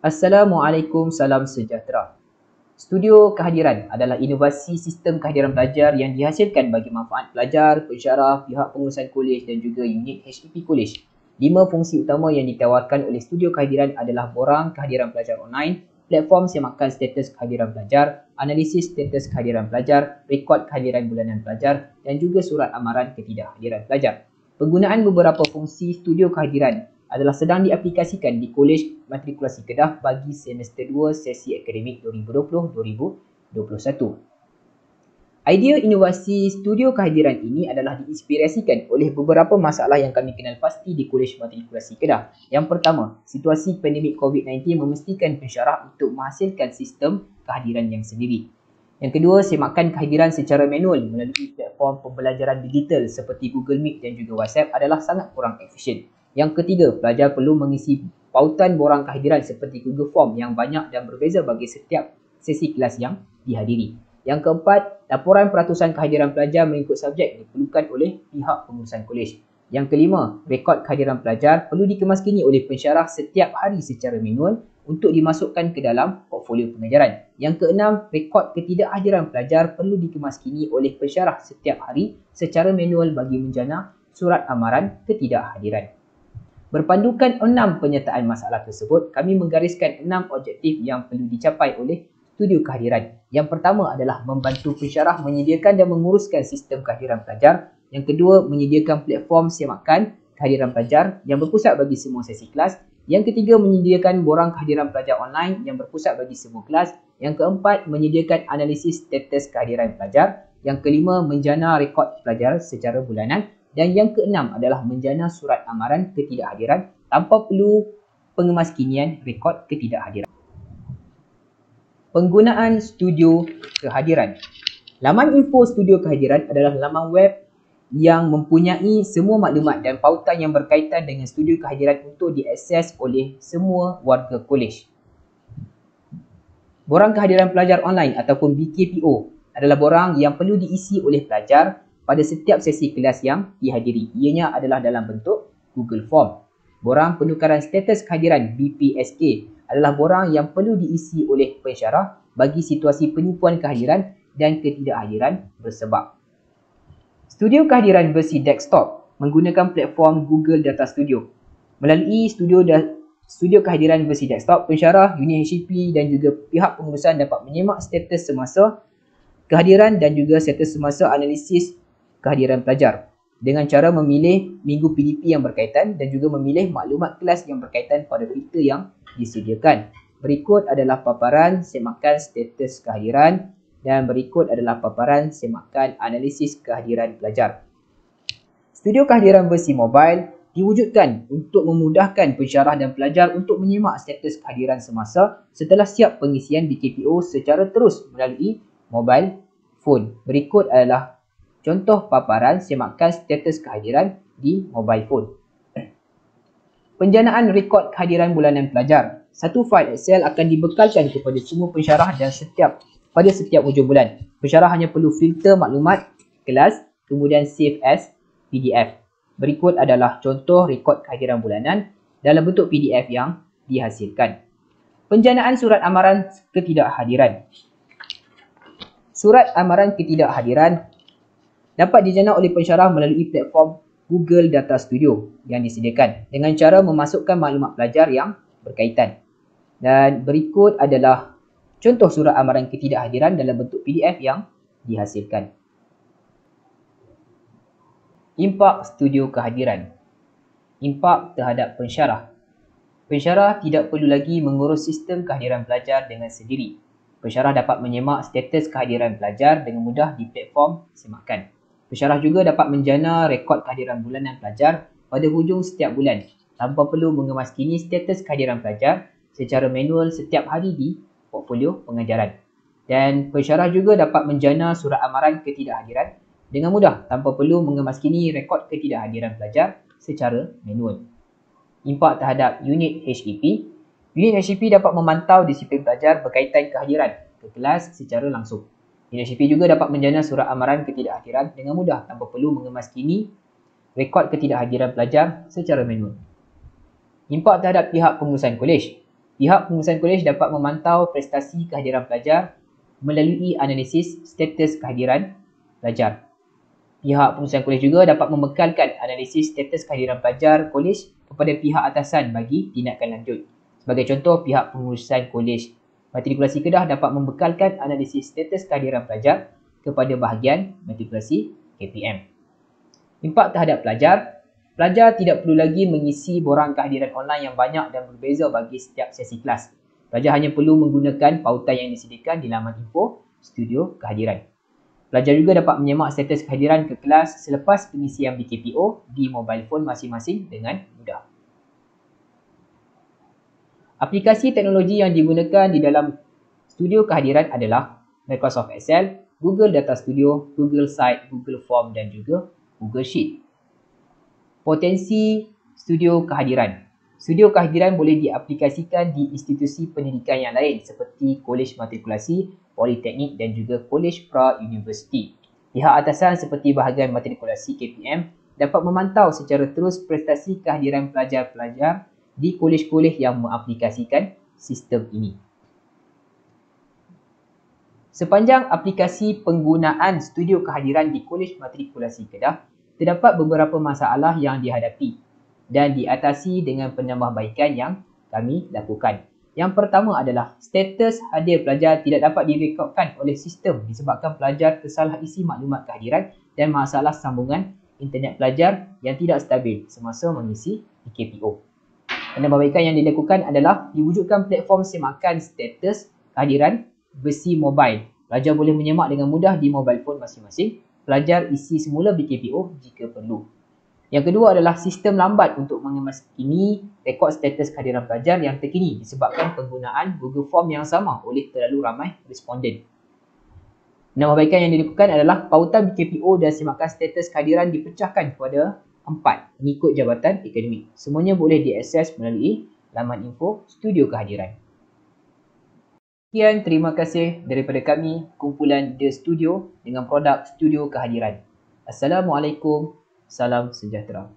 Assalamualaikum, salam sejahtera. Studio kehadiran adalah inovasi sistem kehadiran pelajar yang dihasilkan bagi manfaat pelajar, pensyarah, pihak pengurusan kolej dan juga unit HEP kolej. 5 fungsi utama yang ditawarkan oleh studio kehadiran adalah borang kehadiran pelajar online, platform semakan status kehadiran pelajar, analisis status kehadiran pelajar, rekod kehadiran bulanan pelajar dan juga surat amaran ketidakhadiran pelajar. Penggunaan beberapa fungsi studio kehadiran adalah sedang diaplikasikan di Kolej Matrikulasi Kedah bagi semester 2 sesi akademik 2020-2021. Idea inovasi studio kehadiran ini adalah diinspirasikan oleh beberapa masalah yang kami kenal pasti di Kolej Matrikulasi Kedah. Yang pertama, situasi pandemik COVID-19 memastikan pensyarah untuk menghasilkan sistem kehadiran yang sendiri. Yang kedua, semakan kehadiran secara manual melalui platform pembelajaran digital seperti Google Meet dan juga WhatsApp adalah sangat kurang efisien. Yang ketiga, pelajar perlu mengisi pautan borang kehadiran seperti Google Form yang banyak dan berbeza bagi setiap sesi kelas yang dihadiri. Yang keempat, laporan peratusan kehadiran pelajar mengikut subjek diperlukan oleh pihak pengurusan kolej. Yang kelima, rekod kehadiran pelajar perlu dikemaskini oleh pensyarah setiap hari secara manual untuk dimasukkan ke dalam portfolio pengajaran. Yang keenam, rekod ketidakhadiran pelajar perlu dikemaskini oleh pensyarah setiap hari secara manual bagi menjana surat amaran ketidakhadiran. Berpandukan 6 penyertaan masalah tersebut, kami menggariskan 6 objektif yang perlu dicapai oleh studio kehadiran. Yang pertama adalah membantu pensyarah menyediakan dan menguruskan sistem kehadiran pelajar. Yang kedua, menyediakan platform semakan kehadiran pelajar yang berpusat bagi semua sesi kelas. Yang ketiga, menyediakan borang kehadiran pelajar online yang berpusat bagi semua kelas. Yang keempat, menyediakan analisis status kehadiran pelajar. Yang kelima, menjana rekod pelajar secara bulanan. Dan yang keenam adalah menjana surat amaran ketidakhadiran tanpa perlu pengemaskinian rekod ketidakhadiran. Penggunaan studio kehadiran. Laman info studio kehadiran adalah laman web yang mempunyai semua maklumat dan pautan yang berkaitan dengan studio kehadiran untuk diakses oleh semua warga kolej. Borang kehadiran pelajar online ataupun BKPO adalah borang yang perlu diisi oleh pelajar pada setiap sesi kelas yang dihadiri. Ianya adalah dalam bentuk Google Form. Borang penukaran status kehadiran BPSK adalah borang yang perlu diisi oleh pensyarah bagi situasi penipuan kehadiran dan ketidakhadiran bersebab. Studio kehadiran versi desktop menggunakan platform Google Data Studio. Melalui studio kehadiran versi desktop, pensyarah, unit HEP dan juga pihak pengurusan dapat menyemak status semasa kehadiran dan juga status semasa analisis kehadiran pelajar dengan cara memilih minggu PDP yang berkaitan dan juga memilih maklumat kelas yang berkaitan pada filter yang disediakan. Berikut adalah paparan semakan status kehadiran dan berikut adalah paparan semakan analisis kehadiran pelajar. Studio kehadiran versi mobile diwujudkan untuk memudahkan pensyarah dan pelajar untuk menyemak status kehadiran semasa setelah siap pengisian BKPO secara terus melalui mobile phone. Berikut adalah contoh paparan semakan status kehadiran di mobile phone. Penjanaan rekod kehadiran bulanan pelajar. Satu fail Excel akan dibekalkan kepada semua pensyarah dan pada setiap hujung bulan. Pensyarah hanya perlu filter maklumat kelas kemudian save as PDF. Berikut adalah contoh rekod kehadiran bulanan dalam bentuk PDF yang dihasilkan. Penjanaan surat amaran ketidakhadiran. Surat amaran ketidakhadiran dapat dijana oleh pensyarah melalui platform Google Data Studio yang disediakan dengan cara memasukkan maklumat pelajar yang berkaitan. Dan berikut adalah contoh surat amaran ketidakhadiran dalam bentuk PDF yang dihasilkan. Impak studio kehadiran. Impak terhadap pensyarah. Pensyarah tidak perlu lagi mengurus sistem kehadiran pelajar dengan sendiri. Pensyarah dapat menyemak status kehadiran pelajar dengan mudah di platform semakan. Pensyarah juga dapat menjana rekod kehadiran bulanan pelajar pada hujung setiap bulan tanpa perlu mengemaskini status kehadiran pelajar secara manual setiap hari di portfolio pengajaran. Dan pensyarah juga dapat menjana surat amaran ketidakhadiran dengan mudah tanpa perlu mengemaskini rekod ketidakhadiran pelajar secara manual. Impak terhadap unit HEP. Unit HEP dapat memantau disiplin pelajar berkaitan kehadiran ke kelas secara langsung. Unit HEP juga dapat menjana surat amaran ketidakhadiran dengan mudah tanpa perlu mengemaskini rekod ketidakhadiran pelajar secara manual. Impak terhadap pihak pengurusan kolej. Pihak pengurusan kolej dapat memantau prestasi kehadiran pelajar melalui analisis status kehadiran pelajar. Pihak pengurusan kolej juga dapat membekalkan analisis status kehadiran pelajar kolej kepada pihak atasan bagi tindakan lanjut. Sebagai contoh, pihak pengurusan kolej Matrikulasi Kedah dapat membekalkan analisis status kehadiran pelajar kepada bahagian matrikulasi KPM. Impak terhadap pelajar. Pelajar tidak perlu lagi mengisi borang kehadiran online yang banyak dan berbeza bagi setiap sesi kelas. Pelajar hanya perlu menggunakan pautan yang disediakan di laman info studio kehadiran. Pelajar juga dapat menyemak status kehadiran ke kelas selepas pengisian BKPO di mobile phone masing-masing dengan mudah. Aplikasi teknologi yang digunakan di dalam studio kehadiran adalah Microsoft Excel, Google Data Studio, Google Site, Google Form dan juga Google Sheet. Potensi studio kehadiran. Studio kehadiran boleh diaplikasikan di institusi pendidikan yang lain seperti kolej matrikulasi, politeknik dan juga kolej pra-universiti. Pihak atasan seperti bahagian matrikulasi KPM dapat memantau secara terus prestasi kehadiran pelajar-pelajar di kolej-kolej yang mengaplikasikan sistem ini. Sepanjang aplikasi penggunaan studio kehadiran di Kolej Matrikulasi Kedah, terdapat beberapa masalah yang dihadapi dan diatasi dengan penambahbaikan yang kami lakukan. Yang pertama adalah status hadir pelajar tidak dapat direkodkan oleh sistem disebabkan pelajar tersalah isi maklumat kehadiran dan masalah sambungan internet pelajar yang tidak stabil semasa mengisi PKPO. Penambahbaikan yang dilakukan adalah diwujudkan platform semakan status kehadiran versi mobile. Pelajar boleh menyemak dengan mudah di mobile phone masing-masing. Pelajar isi semula BKPO jika perlu. Yang kedua adalah sistem lambat untuk mengemaskini rekod status kehadiran pelajar yang terkini disebabkan penggunaan Google Form yang sama oleh terlalu ramai responden. Penambahbaikan yang dilakukan adalah pautan BKPO dan semakan status kehadiran dipecahkan kepada 4 mengikut jabatan akademik. Semuanya boleh diakses melalui laman info studio kehadiran. Sekian, terima kasih daripada kami, kumpulan The Studio dengan produk studio kehadiran. Assalamualaikum, salam sejahtera.